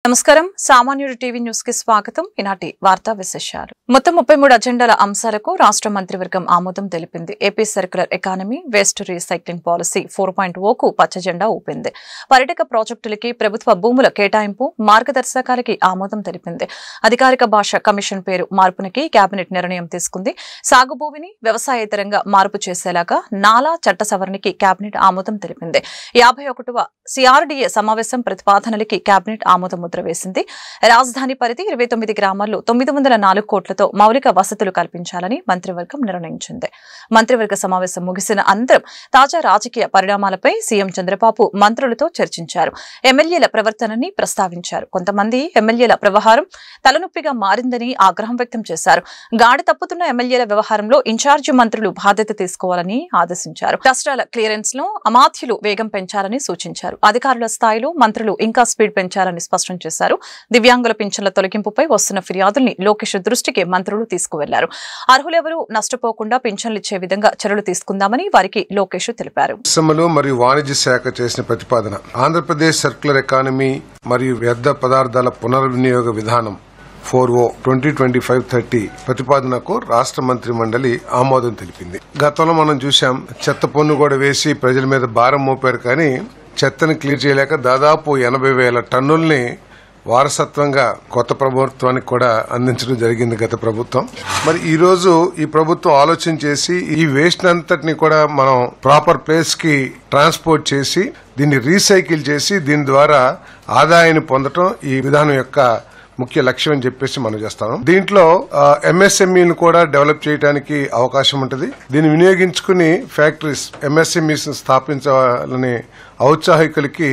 నమస్కారం సామాన్యుడి TV news కి స్వాగతం. ఈనాటి వార్తా విశేషాలు. మొత్తం 33 అజెండాల అంశాలకు రాష్ట్ర మంత్రివర్గం ఆమోదం తెలిపింది. AP circular economy waste recycling policy 4.0 కు పచ్చజెండా ఊపింది. పర్యాటక ప్రాజెక్టులకి ప్రభుత్వ భూముల కేటాయింపు మార్గదర్శకాలకి ఆమోదం తెలిపింది. అధికారిక భాష కమిషన్ పేరు మార్పునికి కేబినెట్ నిర్ణయం తీసుకుంది. సాగు భూమిని వ్యవసాయేతరంగా మార్పు చేసేలాగా నాలా చట్ట సవరణకి కేబినెట్ ఆమోదం తెలిపింది. 51వ సిఆర్డీఏ సమావేశం ప్రతిపాదనలకి కేబినెట్ ఆమోదం ముద్ర వేసింది. రాజధాని పరిధి 29 గ్రామాల్లో 904 కోట్లతో మౌలిక వసతులు కల్పించాలని మంత్రివర్గం నిర్ణయించింది. మంత్రివర్గ సమావేశం ముగిసిన అనంతరం తాజా రాజకీయ పరిణామాలపై సీఎం చంద్రబాబు మంత్రులతో చర్చించారు. ఎమ్మెల్యేల ప్రవర్తనని ప్రస్తావించారు. కొంతమంది ఎమ్మెల్యేల వ్యవహారం తలనొప్పిగా మారిందని ఆగ్రహం వ్యక్తం చేశారు. గాడి తప్పుతున్న ఎమ్మెల్యేల వ్యవహారంలో ఇన్ఛార్జి మంత్రులు బాధ్యత తీసుకోవాలని ఆదేశించారు. రాష్ట్రాల క్లియరెన్స్ లో అమాత్యులు వేగం పెంచాలని సూచించారు. అధికారుల స్థాయిలో మంత్రులు ఇంకా స్పీడ్ పెంచాలని స్పష్టం చేశారు. దివ్యాంగుల పింఛన్ల తొలగింపుపై వస్తున్న ఫిర్యాదుల్ని లోకేష్ దృష్టికి మంత్రులు తీసుకువెళ్లారు. అర్హులెవరూ నష్టపోకుండా పింఛన్లు ఇచ్చే విధంగా చర్యలు తీసుకుందామని వారికి లోకేష్ తెలిపారు. పరిశ్రమలు మరియు వాణిజ్య శాఖ చేసిన ప్రతిపాదన ఆంధ్రప్రదేశ్ సర్క్యులర్ ఎకానమీ మరియు వ్యర్థ పదార్థాల పునర్వినియోగ విధానం 4O 2025-30 ప్రతిపాదనకు రాష్ట్ర మంత్రి మండలి ఆమోదం తెలిపింది. గతంలో మనం చూశాం, చెత్త పన్ను కూడా వేసి ప్రజల మీద భారం మోపారు. కానీ చెత్తని క్లియర్ చేయలేక దాదాపు 80,000 టన్నుల్ని వారసత్వంగా కొత్త ప్రభుత్వానికి కూడా అందించడం జరిగింది గత ప్రభుత్వం. మరి ఈ రోజు ఈ ప్రభుత్వం ఆలోచన చేసి ఈ వేస్ట్ అంతటిని కూడా మనం ప్రాపర్ ప్లేస్ కి ట్రాన్స్పోర్ట్ చేసి దీన్ని రీసైకిల్ చేసి దీని ద్వారా ఆదాయాన్ని పొందడం ఈ విధానం యొక్క ముఖ్య లక్ష్యం అని చెప్పేసి మనం చేస్తాం. దీంట్లో ఎంఎస్ఎంఈను కూడా డెవలప్ చేయడానికి అవకాశం ఉంటుంది. దీన్ని వినియోగించుకుని ఫ్యాక్టరీస్ ఎంఎస్ఎంఈస్ స్థాపించాలని ఔత్సాహికులకి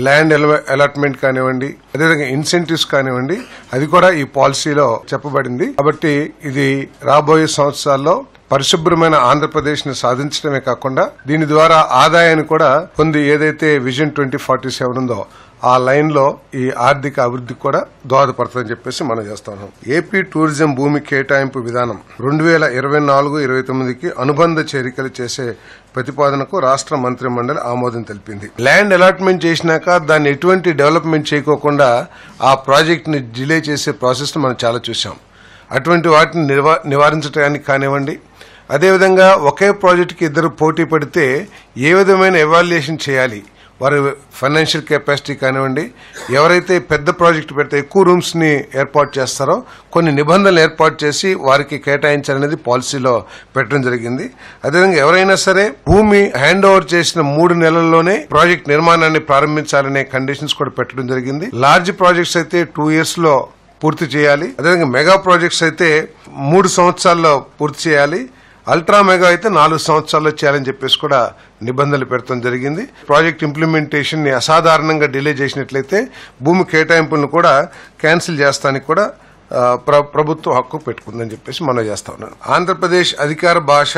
ల్యాండ్ అలాట్మెంట్ కానివ్వండి, అదేవిధంగా ఇన్సెంటివ్స్ కానివ్వండి, అది కూడా ఈ పాలసీలో చెప్పబడింది. కాబట్టి ఇది రాబోయే సంవత్సరాల్లో పరిశుభ్రమైన ఆంధ్రప్రదేశ్ ని సాధించడమే కాకుండా దీని ద్వారా ఆదాయాన్ని కూడా పొంది ఏదైతే విజన్ 2047 ఉందో ఆ లైన్ లో ఈ ఆర్థిక అభివృద్ధికి కూడా దోహదపడుతుందని చెప్పేసి మనం చేస్తాం. ఏపీ టూరిజం భూమి కేటాయింపు విధానం 2024-29కి అనుబంధ చేరికలు చేసే ప్రతిపాదనకు రాష్ట్ర మంత్రి మండలి ఆమోదం తెలిపింది. ల్యాండ్ అలాట్మెంట్ చేసినాక దాన్ని ఎటువంటి డెవలప్మెంట్ చేయకోకుండా ఆ ప్రాజెక్ట్ ని డిలే చేసే ప్రాసెస్ మనం చాలా చూసాం. అటువంటి వాటిని నివారించడానికి కానివ్వండి, అదేవిధంగా ఒకే ప్రాజెక్టుకి ఇద్దరు పోటీ పడితే ఏ విధమైన ఎవాల్యుయేషన్ చేయాలి, వారి ఫైనాన్షియల్ కెపాసిటీ కానివ్వండి, ఎవరైతే పెద్ద ప్రాజెక్టు పెడితే ఎక్కువ రూమ్స్ ని ఏర్పాటు చేస్తారో కొన్ని నిబంధనలు ఏర్పాటు చేసి వారికి కేటాయించాలనేది పాలసీలో పెట్టడం జరిగింది. అదేవిధంగా ఎవరైనా సరే భూమి హ్యాండ్ ఓవర్ చేసిన 3 నెలల్లోనే ప్రాజెక్ట్ నిర్మాణాన్ని ప్రారంభించాలనే కండిషన్స్ కూడా పెట్టడం జరిగింది. లార్జ్ ప్రాజెక్ట్స్ అయితే 2 years లో పూర్తి చేయాలి. అదేవిధంగా మెగా ప్రాజెక్ట్స్ అయితే 3 సంవత్సరాల్లో పూర్తి చేయాలి. అల్ట్రా మెగా అయితే 4 సంవత్సరాల్లో చేయాలని చెప్పేసి కూడా నిబంధనలు పెడతాం జరిగింది. ప్రాజెక్ట్ ఇంప్లిమెంటేషన్ ని అసాధారణంగా డిలే చేసినట్లయితే భూమి కేటాయింపులను కూడా క్యాన్సిల్ చేస్తానికి కూడా ప్రభుత్వం హక్కు పెట్టుకుందని చెప్పేసి మనం చేస్తా ఉన్నాం. ఆంధ్రప్రదేశ్ అధికార భాష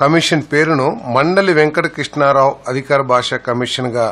కమిషన్ పేరును మండలి వెంకట కృష్ణారావు అధికార భాష కమిషన్ గా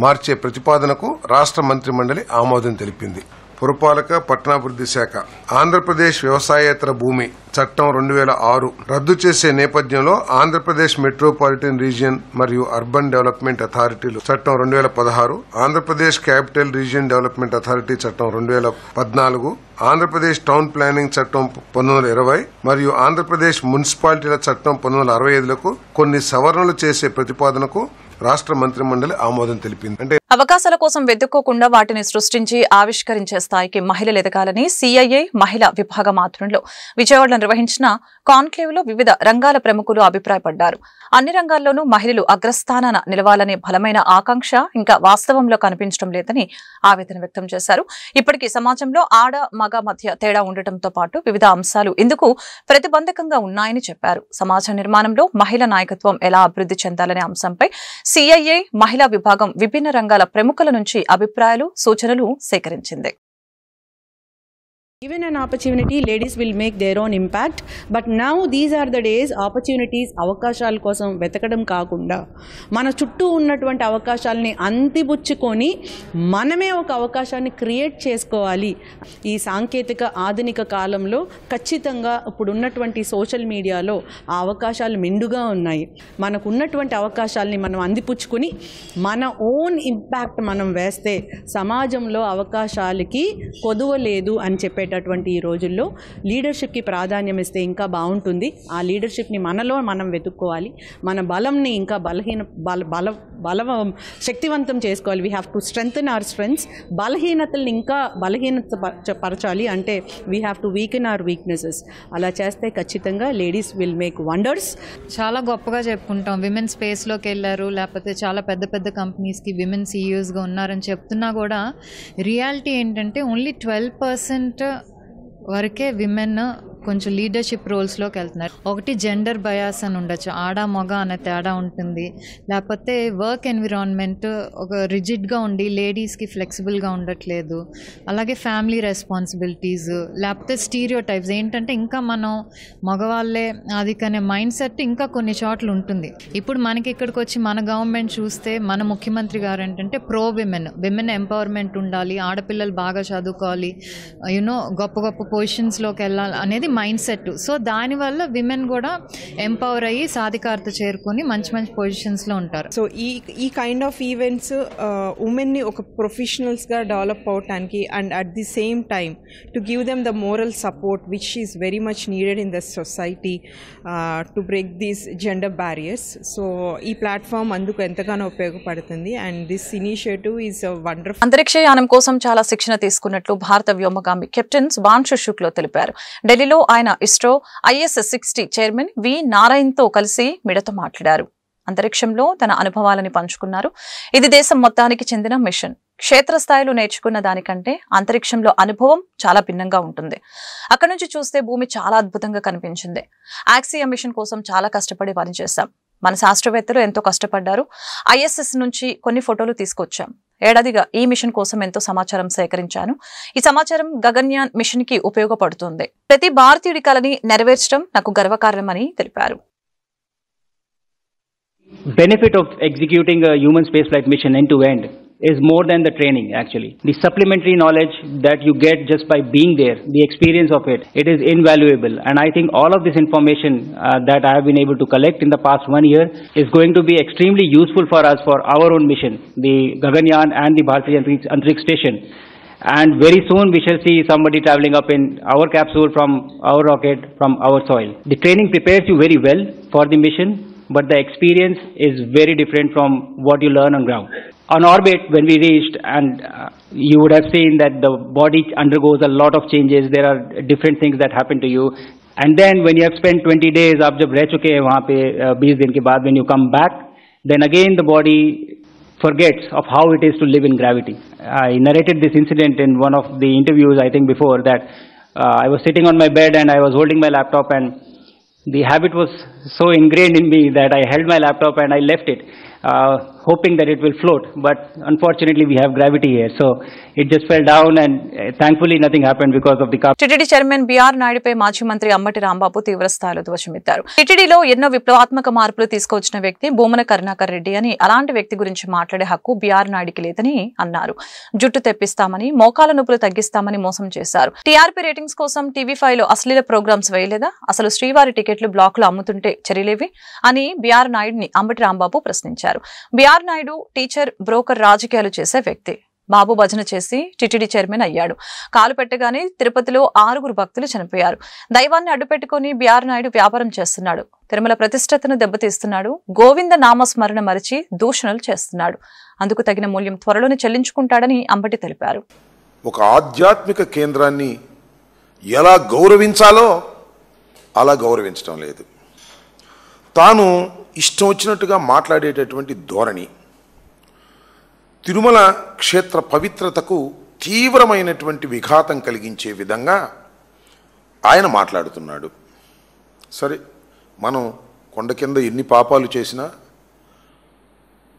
మార్చే ప్రతిపాదనకు రాష్ట్ర మంత్రి మండలి ఆమోదం తెలిపింది. పురపాలక పట్టణాభివృద్ధి శాఖ ఆంధ్రప్రదేశ్ వ్యవసాయేతర భూమి చట్టం 2006 రద్దు చేసే నేపథ్యంలో ఆంధ్రప్రదేశ్ మెట్రోపాలిటన్ రీజియన్ మరియు అర్బన్ డెవలప్మెంట్ అథారిటీలు చట్టం 2016, Andhra Pradesh capital region development authority చట్టం 2014, ఆంధ్రప్రదేశ్ టౌన్ ప్లానింగ్ చట్టం 1920 మరియు ఆంధ్రప్రదేశ్ మున్సిపాలిటీల చట్టం 1965లకు కొన్ని సవరణలు చేసే ప్రతిపాదనకు రాష్ట్ర మంత్రి మండలి ఆమోదం తెలిపింది. అంటే అవకాశాల కోసం వెతుక్కోకుండా వాటిని సృష్టించి ఆవిష్కరించే స్థాయికి మహిళలు ఎదగాలని సిఐఐ మహిళా విభాగం ఆధ్వర్యంలో విజయవాడలో నిర్వహించిన కాన్క్లేవ్ లో వివిధ రంగాల ప్రముఖులు అభిప్రాయపడ్డారు. అన్ని రంగాల్లోనూ మహిళలు అగ్రస్థానాన నిలవాలనే బలమైన ఆకాంక్ష ఇంకా వాస్తవంలో కనిపించడం లేదని ఆవేదన వ్యక్తం చేశారు. ఇప్పటికీ సమాజంలో ఆడ మగ మధ్య తేడా ఉండటంతో పాటు వివిధ అంశాలు ఇందుకు ప్రతిబంధకంగా ఉన్నాయని చెప్పారు. సమాజ నిర్మాణంలో మహిళా నాయకత్వం ఎలా అభివృద్ధి చెందాలనే అంశంపై సిఐఐ మహిళా విభాగం విభిన్న రంగాల ప్రముఖుల నుంచి అభిప్రాయాలు, సూచనలు సేకరించింది. Given an opportunity, ladies will make their own impact. But now these are the days, opportunities, అవకాశాల కోసం వెతకడం కాకుండా మన చుట్టూ ఉన్నటువంటి అవకాశాలని అంతిపుచ్చుకొని మనమే ఒక అవకాశాన్ని క్రియేట్ చేసుకోవాలి. ఈ సాంకేతిక ఆధునిక కాలంలో ఖచ్చితంగా ఇప్పుడు ఉన్నటువంటి సోషల్ మీడియాలో ఆ అవకాశాలు మెండుగా ఉన్నాయి. మనకు ఉన్నటువంటి అవకాశాలని మనం అందిపుచ్చుకొని మన ఓన్ ఇంపాక్ట్ మనం వేస్తే సమాజంలో అవకాశాలకి కొదువ లేదు అని చెప్పేటటువంటి ఈ రోజుల్లో లీడర్షిప్కి ప్రాధాన్యం ఇస్తే ఇంకా బాగుంటుంది. ఆ లీడర్షిప్ని మనలో మనం వెతుక్కోవాలి. మన బలంని ఇంకా శక్తివంతం చేసుకోవాలి. We have to strengthen our strengths. బలహీనతల్ని ఇంకా పరచాలి అంటే we have to weaken our weaknesses. అలా చేస్తే ఖచ్చితంగా లేడీస్ విల్ మేక్ వండర్స్. చాలా గొప్పగా చెప్పుకుంటాం, విమెన్ స్పేస్లోకి వెళ్ళారు, లేకపోతే చాలా పెద్ద పెద్ద కంపెనీస్కి విమెన్ సీఈఓస్గా ఉన్నారని చెప్తున్నా కూడా రియాలిటీ ఏంటంటే ఓన్లీ 12% వరకే విమెన్ కొంచెం లీడర్షిప్ రోల్స్లోకి వెళ్తున్నారు. ఒకటి జెండర్ బయాస్ అని ఉండొచ్చు, ఆడ మగ అనే తేడా ఉంటుంది. లేకపోతే వర్క్ ఎన్విరాన్మెంట్ ఒక రిజిడ్గా ఉండి లేడీస్కి ఫ్లెక్సిబుల్గా ఉండట్లేదు. అలాగే ఫ్యామిలీ రెస్పాన్సిబిలిటీస్, లేకపోతే స్టీరియో టైప్స్ ఏంటంటే ఇంకా మనం మగవాళ్ళే అది కానీ మైండ్ సెట్ ఇంకా కొన్ని చోట్ల ఉంటుంది. ఇప్పుడు మనకి ఇక్కడికి వచ్చి మన గవర్నమెంట్ చూస్తే మన ముఖ్యమంత్రి గారు ఏంటంటే ప్రో విమెన్ ఎంపవర్మెంట్ ఉండాలి, ఆడపిల్లలు బాగా చదువుకోవాలి, గొప్ప గొప్ప పొజిషన్స్లోకి వెళ్ళాలి అనేది మైండ్ సెట్. సో దానివల్ల విమెన్ కూడా ఎంపవర్ అయ్యి సాధికారత చేరుకొని మంచి మంచి పొజిషన్స్లో ఉంటారు. సో ఈ కైండ్ ఆఫ్ ఈవెంట్స్ ఉమెన్ని ఒక ప్రొఫెషనల్స్గా డెవలప్ అవటానికి and at the same time to give them the moral support which is very much needed in the society to break these gender barriers. So ఈ ప్లాట్ఫామ్ అందుకు ఎంతగానో ఉపయోగపడుతుంది and this initiative is wonderful. అంతరిక్షయానం కోసం చాలా శిక్షణ తీసుకున్నట్లు భారత వ్యోమగామి కెప్టెన్ శుభాంశు శుక్లా తెలిపారు. ఢిల్లీలో ఆయన ఇస్రో IS-60 చైర్మన్ వి నారాయణ్తో కలిసి మిడత మాట్లాడారు. అంతరిక్షంలో తన అనుభవాలని పంచుకున్నారు. ఇది దేశం మొత్తానికి చెందిన మిషన్. క్షేత్రస్థాయిలో నేర్చుకున్న దానికంటే అంతరిక్షంలో అనుభవం చాలా భిన్నంగా ఉంటుంది. అక్కడి నుంచి చూస్తే భూమి చాలా అద్భుతంగా కనిపించింది. యాక్సియా మిషన్ కోసం చాలా కష్టపడి పనిచేశాం. మన శాస్త్రవేత్తలు ఎంతో కష్టపడ్డారు. ISS నుంచి కొన్ని ఫోటోలు తీసుకొచ్చాం. ఏడాదిగా ఈ మిషన్ కోసం ఎంతో సమాచారం సేకరించాను. ఈ సమాచారం గగన్యాన్ మిషన్ కి ఉపయోగపడుతుంది. ప్రతి భారతీయుడి కలని నెరవేర్చడం నాకు గర్వకారణమని తెలిపారు. Benefit of executing a human spaceflight mission end to end is more than the training actually. The supplementary knowledge that you get just by being there, the experience of it, it is invaluable. And I think all of this information that I have been able to collect in the past 1 year is going to be extremely useful for us for our own mission, the Gaganyaan and the Bharatiya Antariksh Station. And very soon we shall see somebody traveling up in our capsule from our rocket, from our soil. The training prepares you very well for the mission, but the experience is very different from what you learn on ground. On orbit, when we reached, and you would have seen that the body undergoes a lot of changes. There are different things that happen to you. And then when you have spent 20 days, आप जब रह चुके हैं वहाँ पे 20 दिन के बाद, when you come back, then again the body forgets of how it is to live in gravity. I narrated this incident in one of the interviews, I think before, that I was sitting on my bed and I was holding my laptop, and the habit was so ingrained in me that I held my laptop and I left it, hoping that it will float. But unfortunately we have gravity here, so it just fell down, and thankfully nothing happened because of the TTD chairman BR నాయుడుపై మాజీ మంత్రి అంబటి రాంబాబు తీవ్రస్థాయిలో ధ్వజమెత్తారు. టిటిడిలో ఎన్నో విప్లవాత్మక మార్పులు తీసుకొచ్చిన వ్యక్తి భూమన కరుణాకర్ రెడ్డి అని, అలాంటి వ్యక్తి గురించి మాట్లాడే హక్కు బిఆర్ నాయుడికి లేదని అన్నారు. జుట్టు తెప్పిస్తామని, మోకాల నొప్పులు తగ్గిస్తామని మోసం చేశారు. టీఆర్పీ రేటింగ్స్ కోసం టీవీ5లో అశ్లీల ప్రోగ్రామ్స్ వేయలేదా? అసలు శ్రీవారి టికెట్లు బ్లాకులు అమ్ముతుంటే చర్యలేవి అని బిఆర్ నాయుడిని అంబటి రాంబాబు ప్రశ్నించారు. బిఆర్ నాయుడు టీచర్, బ్రోకర్, రాజకీయాలు చేసే వ్యక్తి. బాబు భజన చేసి టిటిడి చైర్మన్ అయ్యాడు. కాలు పెట్టగానే తిరుపతిలో 6 భక్తులు చనిపోయారు. దైవాన్ని అడ్డుపెట్టుకుని బిఆర్ నాయుడు వ్యాపారం చేస్తున్నాడు. తిరుమల ప్రతిష్టతను దెబ్బతీస్తున్నాడు. గోవింద నామస్మరణ మరిచి దూషణలు చేస్తున్నాడు. అందుకు తగిన మూల్యం త్వరలోనే చెల్లించుకుంటాడని అంబటి తెలిపారు. ఒక ఆధ్యాత్మిక కేంద్రాన్ని ఎలా గౌరవించాలో అలా గౌరవించడం లేదు. తాను ఇష్టం వచ్చినట్టుగా మాట్లాడేటటువంటి ధోరణి తిరుమల క్షేత్ర పవిత్రతకు తీవ్రమైనటువంటి విఘాతం కలిగించే విధంగా ఆయన మాట్లాడుతున్నాడు. సరే, మనం కొండ కింద ఎన్ని పాపాలు చేసినా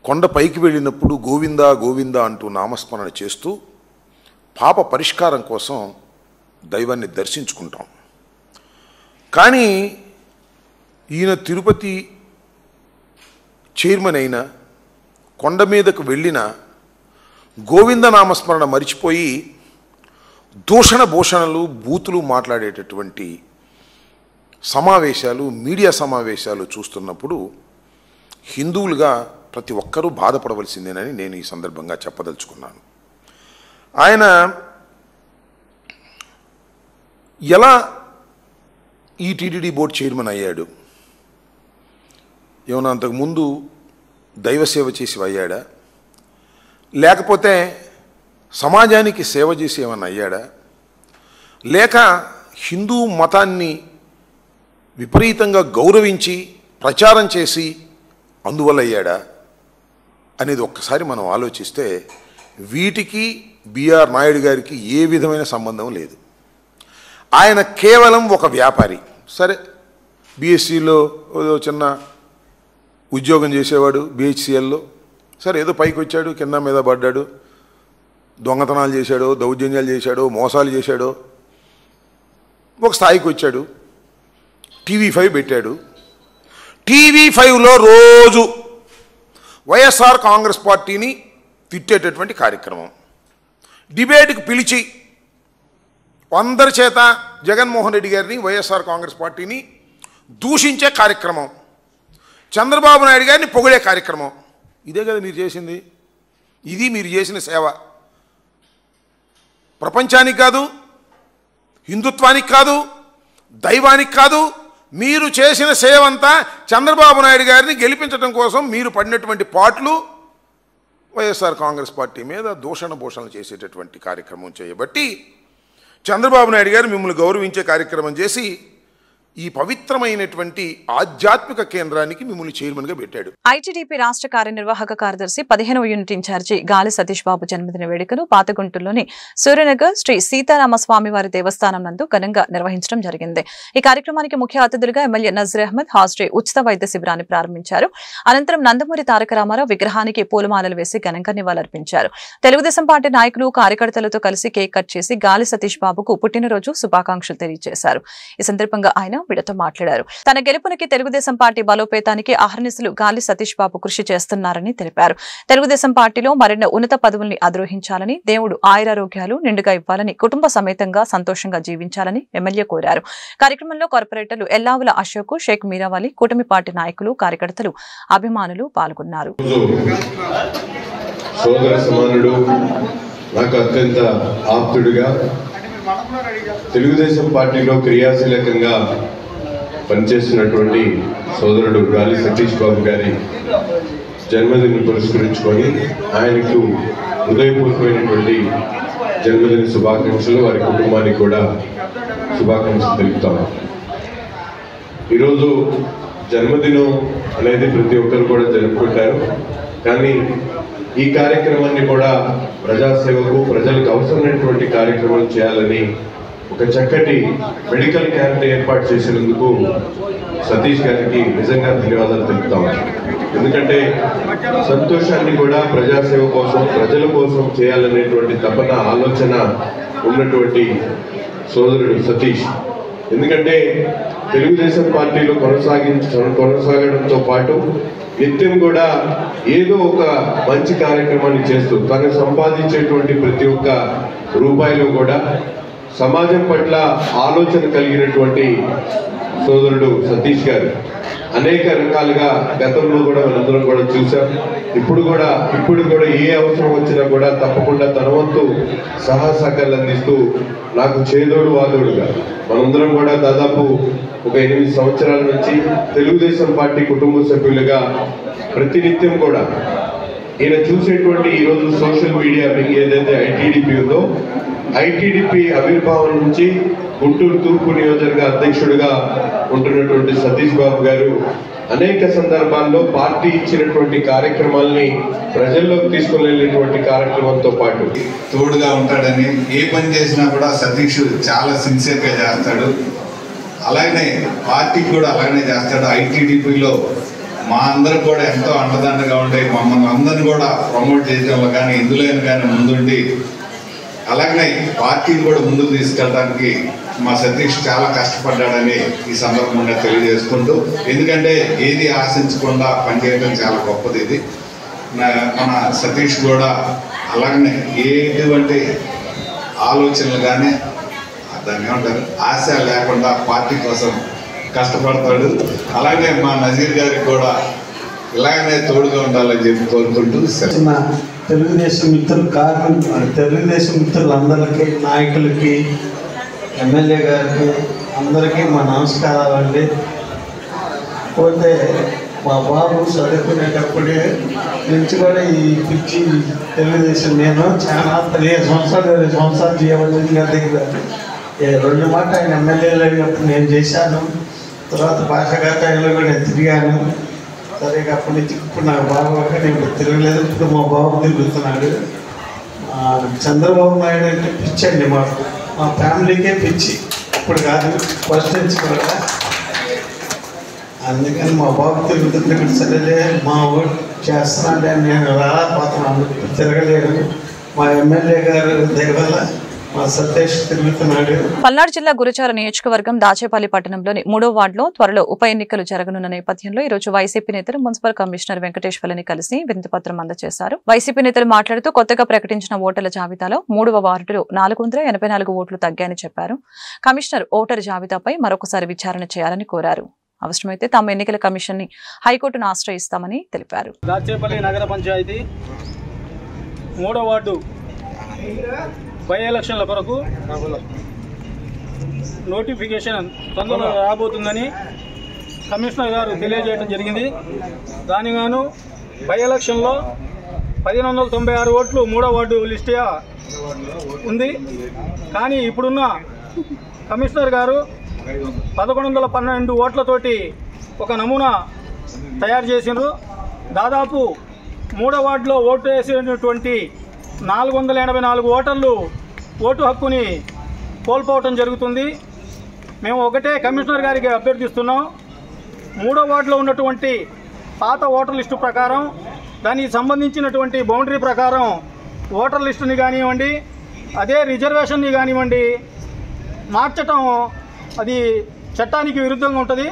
కొండ పైకి వెళ్ళినప్పుడు గోవిందా గోవిందా అంటూ నామస్మరణ చేస్తూ పాప పరిష్కారం కోసం దైవాన్ని దర్శించుకుంటాం. కానీ ఈయన తిరుపతి చైర్మన్ అయినా, కొండ మీదకు వెళ్ళిన గోవిందనామస్మరణ మరిచిపోయి దూషణ భూషణలు బూతులు మాట్లాడేటటువంటి సమావేశాలు, మీడియా సమావేశాలు చూస్తున్నప్పుడు హిందువులుగా ప్రతి ఒక్కరూ బాధపడవలసిందేనని నేను ఈ సందర్భంగా చెప్పదలుచుకున్నాను. ఆయన ఎలా ఈ టీటీడీ బోర్డు చైర్మన్ అయ్యాడు? ఏమన్నా అంతకుముందు దైవసేవ చేసి అయ్యాడా, లేకపోతే సమాజానికి సేవ చేసి ఏమన్నా అయ్యాడా, లేక హిందూ మతాన్ని విపరీతంగా గౌరవించి ప్రచారం చేసి అందువల్ల అయ్యాడా అనేది ఒక్కసారి మనం ఆలోచిస్తే వీటికి బిఆర్ నాయుడు గారికి ఏ విధమైన సంబంధం లేదు. ఆయన కేవలం ఒక వ్యాపారి. సరే, బీఎస్సీలో చిన్న ఉద్యోగం చేసేవాడు, బిహెచ్సిఎల్లో. సరే, ఏదో పైకి వచ్చాడు, కింద మీద పడ్డాడు, దొంగతనాలు చేశాడో, దౌర్జన్యాలు చేశాడో, మోసాలు చేశాడో, ఒక స్థాయికి వచ్చాడు. టీవీ5 పెట్టాడు. టీవీ5లో రోజు వైఎస్ఆర్ కాంగ్రెస్ పార్టీని తిట్టేటటువంటి కార్యక్రమం, డిబేట్కి పిలిచి అందరి చేత జగన్మోహన్ రెడ్డి గారిని, వైఎస్ఆర్ కాంగ్రెస్ పార్టీని దూషించే కార్యక్రమం, చంద్రబాబు నాయుడు గారిని పొగిడే కార్యక్రమం. ఇదే కదా మీరు చేసింది? ఇది మీరు చేసిన సేవ. ప్రపంచానికి కాదు, హిందుత్వానికి కాదు, దైవానికి కాదు, మీరు చేసిన సేవ అంతా చంద్రబాబు నాయుడు గారిని గెలిపించడం కోసం మీరు పడినటువంటి పాటలు వైఎస్ఆర్ కాంగ్రెస్ పార్టీ మీద దూషణ భూషణలు చేసేటటువంటి కార్యక్రమం చేయబట్టి చంద్రబాబు నాయుడు గారు మిమ్మల్ని గౌరవించే కార్యక్రమం చేసి ఈ పవిత్రమైనటువంటి ఆధ్యాత్మిక కేంద్రానికి మిమ్మల్ని చైర్మన్గా పెట్టాడు. ఐటీడీపీ రాష్ట్ర కార్యనిర్వాహక కార్యదర్శి 15వ యూనిట్ ఇన్ఛార్జి గాలి సతీష్ బాబు జన్మదిన వేడుకను పాతగుంటూరులోని సూర్యనగర్ శ్రీ సీతారామ స్వామి వారి దేవస్థానం నందు ఘనంగా నిర్వహించడం జరిగింది. ఈ కార్యక్రమానికి ముఖ్య అతిథులుగా ఎమ్మెల్యే నజీర్ అహ్మద్ హాస్ట్రే ఉచిత వైద్య శిబిరాన్ని ప్రారంభించారు. అనంతరం నందమూరి తారక రామారావు విగ్రహానికి పూలమాలలు వేసి ఘనంగా నివాళులర్పించారు. తెలుగుదేశం పార్టీ నాయకులు, కార్యకర్తలతో కలిసి కేక్ కట్ చేసి గాలి సతీష్ బాబుకు పుట్టినరోజు శుభాకాంక్షలు తెలియజేశారు. ఈ సందర్భంగా ఆయన మీడియాతో మాట్లాడారు. తన గెలుపునికి తెలుగుదేశం పార్టీ బలోపేతానికి అహర్నిశలు గాలి సతీష్ బాబు కృషి చేస్తున్నారని తెలిపారు. తెలుగుదేశం పార్టీలో మరిన్ని ఉన్నత పదవుల్ని అధిరోహించాలని, దేవుడు ఆయురారోగ్యాలు నిండుగా ఇవ్వాలని, కుటుంబ సమేతంగా సంతోషంగా జీవించాలని ఎమ్మెల్యే కోరారు. కార్యక్రమంలో కార్పొరేటర్లు ఎల్లావుల అశోక్, షేక్ మీరావలి, కూటమి పార్టీ నాయకులు, కార్యకర్తలు, అభిమానులు పాల్గొన్నారు. నాకు అత్యంత ఆప్తుడిగా, తెలుగుదేశం పార్టీలో క్రియాశీలకంగా పనిచేస్తున్నటువంటి సోదరుడు గాలి సతీష్ బాబు గారి జన్మదినం పురస్కరించుకొని ఆయనకు హృదయపూర్వకమైనటువంటి జన్మదిన శుభాకాంక్షలు, వారి కుటుంబానికి కూడా శుభాకాంక్షలు తెలుపుతాము. ఈరోజు జన్మదినం అనేది ప్రతి ఒక్కరు కూడా జరుపుకుంటారు. కానీ ఈ కార్యక్రమాన్ని కూడా ప్రజాసేవకు, ప్రజలకు అవసరమైనటువంటి కార్యక్రమాలు చేయాలని ఒక చక్కటి మెడికల్ క్యాంప్ ఏర్పాటు చేసినందుకు సతీష్ గారికి నిజంగా ధన్యవాదాలు తెలుపుతాము. ఎందుకంటే సంతోషాన్ని కూడా ప్రజాసేవ కోసం, ప్రజల కోసం చేయాలనేటువంటి తపన, ఆలోచన ఉన్నటువంటి సోదరుడు సతీష్. ఎందుకంటే తెలుగుదేశం పార్టీలో కొనసాగడంతో పాటు నిత్యం కూడా ఏదో ఒక మంచి కార్యక్రమాన్ని చేస్తూ తను సంపాదించేటువంటి ప్రతి ఒక్క రూపాయిలో కూడా సమాజం పట్ల ఆలోచన కలిగినటువంటి సోదరుడు సతీష్ గారు అనేక రకాలుగా గతంలో కూడా మనందరం కూడా చూసాం. ఇప్పుడు కూడా ఏ అవసరం వచ్చినా కూడా తప్పకుండా తన వంతు సహాయకాలు అందిస్తూ నాకు చేదోడు వాదోడుగా మనందరం కూడా దాదాపు ఒక 8 సంవత్సరాల నుంచి తెలుగుదేశం పార్టీ కుటుంబ సభ్యులుగా ప్రతినిత్యం కూడా ఈయన చూసేటువంటి ఈరోజు సోషల్ మీడియా మీకు ఏదైతే ఐటీడీపీ ఉందో, ఐటీడీపీ ఆవిర్భావం నుంచి గుంటూరు తూర్పు నియోజకవర్గ అధ్యక్షుడిగా ఉంటున్నటువంటి సతీష్ బాబు గారు అనేక సందర్భాల్లో పార్టీ ఇచ్చినటువంటి కార్యక్రమాలని ప్రజల్లోకి తీసుకుని వెళ్ళేటువంటి కార్యక్రమంతో పాటు తోడుగా ఉంటాడని, ఏ పని చేసినా కూడా సతీష్ చాలా సిన్సియర్గా చేస్తాడు. అలాగనే పార్టీకి కూడా అలాగనే చేస్తాడు. ఐటీడీపీలో మా అందరూ కూడా ఎంతో అండదండగా ఉండే మమ్మల్ని అందరినీ కూడా ప్రమోట్ చేయడంలో కానీ ఇందులో కానీ ముందుండి అలాగనే పార్టీని కూడా ముందుకు తీసుకెళ్ళడానికి మా సతీష్ చాలా కష్టపడ్డాడని ఈ సందర్భంగా తెలియజేసుకుంటూ, ఎందుకంటే ఏది ఆశించకుండా పనిచేయడం చాలా గొప్పది. ఇది మన సతీష్ కూడా అలాగనే ఎటువంటి ఆలోచనలు కానీ దాన్ని ఏమంటారు ఆశ లేకుండా పార్టీ కోసం కష్టపడతాడు. అలాగే మా నజీర్ గారికి కూడా ఇలాగనే తోడుగా ఉండాలని చెప్పి కోరుకుంటూ తెలుగుదేశం తెలుగుదేశం మిత్రులందరికీ, నాయకులకి, ఎమ్మెల్యే గారికి అందరికీ మా నమస్కారాలండి. పోతే మా బాబు చదువుకునేటప్పుడే నుంచి కూడా ఈ పిచ్చి తెలుగుదేశం నేను చాలా 15 సంవత్సరాలు చేయవలసింది దగ్గర 2 మాట ఆయన ఎమ్మెల్యేలు అయినప్పుడు నేను చేశాను. తర్వాత భాషగా టైంలో కూడా తిరిగాను. సరే అప్పటి నుంచి ఇప్పుడు నాకు బాబు నేను తిరగలేదు. ఇప్పుడు మా బాబు తిరుగుతున్నాడు. చంద్రబాబు నాయుడు అంటే పిచ్చి అండి మాకు, మా ఫ్యామిలీకే పిచ్చి. ఇప్పుడు కాదు, ఫస్ట్ నుంచి కూడా. అందుకని మా బాబు తిరుగుతుంటే ఇక్కడ సరేలే మా ఓటు చేస్తున్నాడే నేను రాలేకపోతున్నాను, తిరగలేను. మా ఎమ్మెల్యే గారు దగ్గర మా సతీష్ తిరుగుతున్నాడు. పల్నాడు జిల్లా గురజాల నియోజకవర్గం దాచేపల్లి పట్టణంలోని 3వ వార్డులో త్వరలో ఉప ఎన్నికలు జరగనున్న నేపథ్యంలో ఈ రోజు వైసీపీ నేతలు మున్సిపల్ కమిషనర్ వెంకటేశ్వర్లని కలిసి వినతిపత్రం అందజేశారు. వైసీపీ నేతలు మాట్లాడుతూ కొత్తగా ప్రకటించిన ఓటర్ల జాబితాలో 3వ వార్డులో 484 ఓట్లు తగ్గాయని చెప్పారు. కమిషనర్ ఓటరు జాబితాపై మరొకసారి విచారణ చేయాలని కోరారు. అవసరమైతే తాము ఎన్నికల కమిషన్ ని హైకోర్టును ఆశ్రయిస్తామని తెలిపారు. దాచేపల్లి నగర పంచాయతీ 3వ వార్డు బై ఎలక్షన్ల కొరకు నోటిఫికేషన్ తొందరలో రాబోతుందని కమిషనర్ గారు తెలియజేయడం జరిగింది. దానిగాను బై ఎలక్షన్లో 1596 ఓట్లు 3వ వార్డు లిస్టుగా ఉంది. కానీ ఇప్పుడున్న కమిషనర్ గారు 1112 ఓట్లతోటి ఒక నమూనా తయారు చేసినారు. దాదాపు 3వ వార్డులో ఓటు వేసినటువంటి 484 ఓటర్లు ఓటు హక్కుని కోల్పోవటం జరుగుతుంది. మేము ఒకటే కమిషనర్ గారికి అభ్యర్థిస్తున్నాం, 3వ వార్డులో ఉన్నటువంటి పాత ఓటర్ లిస్టు ప్రకారం దానికి సంబంధించినటువంటి బౌండరీ ప్రకారం ఓటర్ లిస్టుని కానివ్వండి, అదే రిజర్వేషన్ని కానివ్వండి మార్చటం అది చట్టానికి విరుద్ధంగా ఉంటుంది.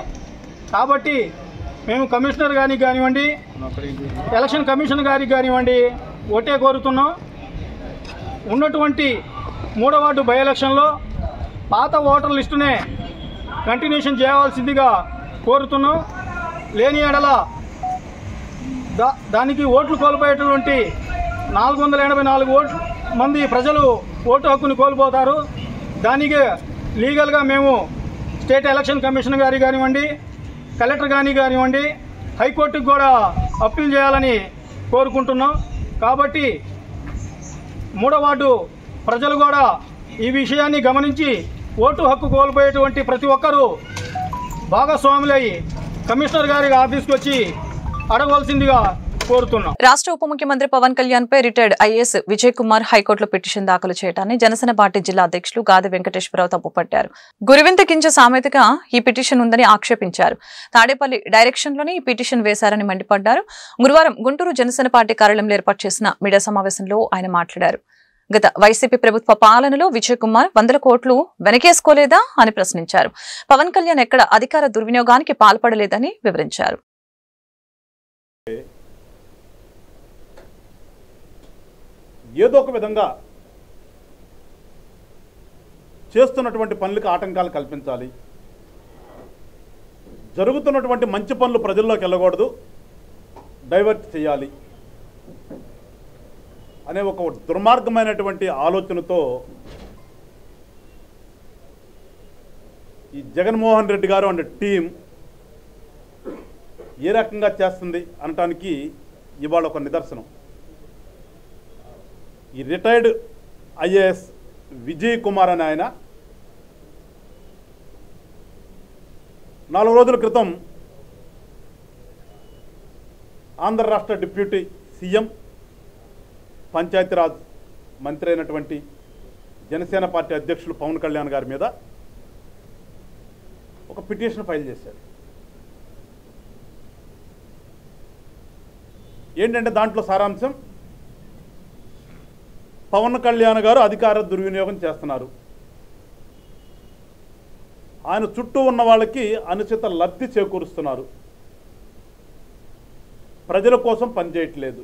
కాబట్టి మేము కమిషనర్ గారికి కానివ్వండి, ఎలక్షన్ కమిషన్ గారికి కానివ్వండి ఓటే కోరుతున్నాం. ఉన్నటువంటి 3వ వార్డు బై ఎలక్షన్లో పాత ఓటర్ లిస్టునే కంటిన్యూషన్ చేయవలసిందిగా కోరుతున్నాం. లేని ఎడల దానికి ఓట్లు కోల్పోయేటువంటి 484 మంది ప్రజలు ఓటు హక్కుని కోల్పోతారు. దానికి లీగల్గా మేము స్టేట్ ఎలక్షన్ కమిషన్ గారికి కానివ్వండి, కలెక్టర్ కానివ్వండి, హైకోర్టుకు కూడా అప్పీల్ చేయాలని కోరుకుంటున్నాం. కాబట్టి 3వ వార్డు ప్రజలు కూడా ఈ విషయాన్ని గమనించి ఓటు హక్కు కోల్పోయేటువంటి ప్రతి ఒక్కరూ భాగస్వాములై కమిషనర్ గారి ఆఫీస్కి వచ్చి అడగవలసిందిగా కోరుతున్నాం. రాష్ట్ర ఉప ముఖ్యమంత్రి పవన్ కళ్యాణ్ పై రిటైర్డ్ ఐఏఎస్ విజయ్ కుమార్ హైకోర్టులో పిటిషన్ దాఖలు చేయడాన్ని జనసేన పార్టీ జిల్లా అధ్యక్షులు గాది వెంకటేశ్వరరావు తప్పుపట్టారు. గురివింత కించ సామెతగా ఈ పిటిషన్ ఉందని ఆక్షేపించారు. తాడేపల్లి డైరెక్షన్లోనే ఈ పిటిషన్ వేశారని మండిపడ్డారు. గురువారం గుంటూరు జనసేన పార్టీ కార్యాలయంలో ఏర్పాటు చేసిన మీడియా సమావేశంలో ఆయన మాట్లాడారు. గత వైసీపీ ప్రభుత్వ పాలనలో విజయ్ కుమార్ 100 కోట్లు వెనకేసుకోలేదా అని ప్రశ్నించారు. పవన్ కళ్యాణ్ ఎక్కడ అధికార దుర్వినియోగానికి పాల్పడలేదని వివరించారు. ఏదో ఒక విధంగా చేస్తున్నటువంటి పనులకు ఆటంకాలు కల్పించాలి, జరుగుతున్నటువంటి మంచి పనులు ప్రజల్లోకి వెళ్ళకూడదు, డైవర్ట్ చేయాలి అనే ఒక దుర్మార్గమైనటువంటి ఆలోచనతో ఈ జగన్మోహన్ రెడ్డి గారు అండ్ టీం ఏ రకంగా చేస్తుంది అనటానికి ఇవాళ ఒక నిదర్శనం. ఈ రిటైర్డ్ ఐఏఎస్ విజయ్ కుమార్ అనే ఆయన 4 రోజుల క్రితం ఆంధ్ర రాష్ట్ర డిప్యూటీ సీఎం, పంచాయతీరాజ్ మంత్రి అయినటువంటి జనసేన పార్టీ అధ్యక్షులు పవన్ కళ్యాణ్ గారి మీద ఒక పిటిషన్ ఫైల్ చేశారు. ఏంటంటే దాంట్లో సారాంశం, పవన్ కళ్యాణ్ గారు అధికార దుర్వినియోగం చేస్తున్నారు. ఆయన చుట్టూ ఉన్న వాళ్ళకి అనుచిత లబ్ధి చేకూరుస్తున్నారు. ప్రజల కోసం పనిచేయట్లేదు.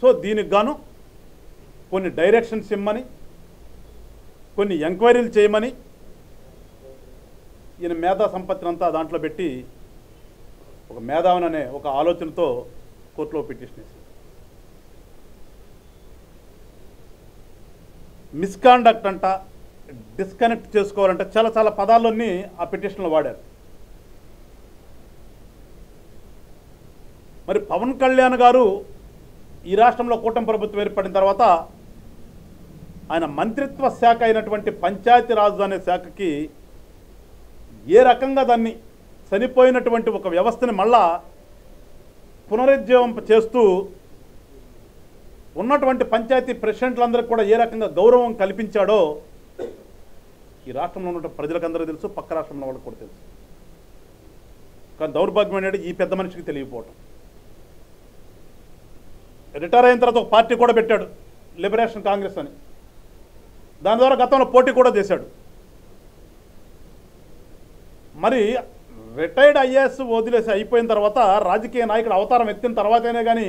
సో దీనికి గాను కొన్ని డైరెక్షన్స్ ఇమ్మని, కొన్ని ఎంక్వైరీలు చేయమని ఈయన మేధా సంపత్తిని అంతా దాంట్లో పెట్టి ఒక మేధావిని అనే ఒక ఆలోచనతో కోర్టులో పిటిషన్ వేసింది. మిస్కాండక్ట్ అంట, డిస్కనెక్ట్ చేసుకోవాలంటే చాలా చాలా పదాలన్నీ ఆ పిటిషన్లో వాడారు. మరి పవన్ కళ్యాణ్ గారు ఈ రాష్ట్రంలో కూటమి ప్రభుత్వం ఏర్పడిన తర్వాత ఆయన మంత్రిత్వ శాఖ అయినటువంటి పంచాయతీరాజ్ అనే శాఖకి ఏ రకంగా దాన్ని చనిపోయినటువంటి ఒక వ్యవస్థని మళ్ళా పునరుజ్జీవం చేస్తూ ఉన్నటువంటి పంచాయతీ ప్రెసిడెంట్లందరికీ కూడా ఏ రకంగా గౌరవం కల్పించాడో ఈ రాష్ట్రంలో ఉన్న ప్రజలకందరూ తెలుసు, పక్క రాష్ట్రంలో వాళ్ళకి కూడా తెలుసు. కానీ దౌర్భాగ్యం అనేది ఈ పెద్ద మనిషికి తెలియకపోవటం. రిటైర్ అయిన తర్వాత ఒక పార్టీ కూడా పెట్టాడు, లిబరేషన్ కాంగ్రెస్ అని. దాని ద్వారా గతంలో పోటీ కూడా చేశాడు. మరి రిటైర్డ్ ఐఏఎస్ వదిలేసి అయిపోయిన తర్వాత రాజకీయ నాయకుడు అవతారం ఎత్తిన తర్వాతనే కానీ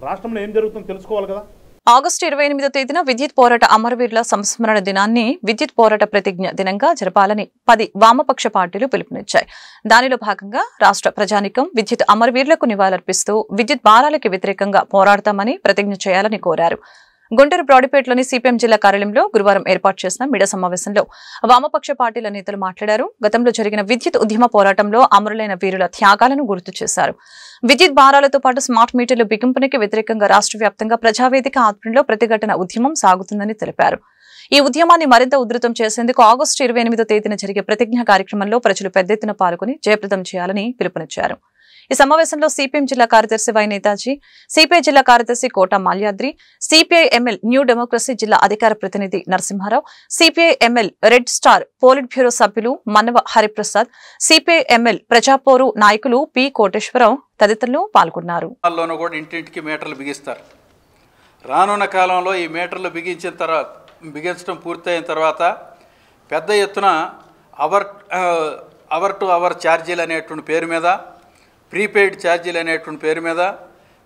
రాష్ట్రంలో ఏం జరుగుతుందో తెలుసుకోవాలి కదా. ఆగస్టు 28వ తేదీన విద్యుత్ పోరాట అమరవీరుల సంస్మరణ దినాన్ని విద్యుత్ పోరాట ప్రతిజ్ఞ దినంగా జరపాలని 10 వామపక్ష పార్టీలు పిలుపునిచ్చాయి. దానిలో భాగంగా రాష్ట్ర ప్రజానికం విద్యుత్ అమరవీరులకు నివాళులర్పిస్తూ విద్యుత్ భారాలకు వ్యతిరేకంగా పోరాడతామని ప్రతిజ్ఞ చేయాలని కోరారు. గుంటూరు బ్రాడీపేటలోని సిపిఎం జిల్లా కార్యాలయంలో గురువారం ఏర్పాటు చేసిన మీడియా సమావేశంలో వామపక్ష పార్టీల నేతలు మాట్లాడారు. గతంలో జరిగిన విద్యుత్ ఉద్యమ పోరాటంలో అమరులైన వీరుల త్యాగాలను గుర్తు చేశారు. విద్యుత్ భారాలతో పాటు స్మార్ట్ మీటర్లు బిగింపునికి వ్యతిరేకంగా రాష్ట్ర వ్యాప్తంగా ప్రజావేదిక ఆధ్వర్యంలో ప్రతిఘటన ఉద్యమం సాగుతుందని తెలిపారు. ఈ ఉద్యమాన్ని మరింత ఉధృతం చేసేందుకు ఆగస్టు 28వ తేదీన జరిగే ప్రతిజ్ఞ కార్యక్రమంలో ప్రజలు పెద్ద ఎత్తున పాల్గొని జయప్రదం చేయాలని పిలుపునిచ్చారు. ఈ సమావేశంలో సిపిఎం జిల్లా కార్యదర్శి వై నేతాజీ, సిపిఐ జిల్లా కార్యదర్శి Kota Malyadri, CPI ML New Democracy జిల్లా అధికార ప్రతినిధి Narasimha Rao, CPI ML Red Star politburo సభ్యులు మన్నవ హరిప్రసాద్, సిపిఐ ఎంఎల్ ప్రజాపోరు నాయకులు పి కోటేశ్వరరావు తదితరులు పాల్గొన్నారు. కూడా ఇంటింటికి మీటర్లు బిగిస్తారు. రానున్న కాలంలో ఈ మీటర్లు బిగించడం పూర్తయిన తర్వాత పెద్ద ఎత్తున అవర్ టు అవర్ ఛార్జీలు అనేటువంటి పేరు మీద, ప్రీపెయిడ్ ఛార్జీలు అనేటువంటి పేరు మీద,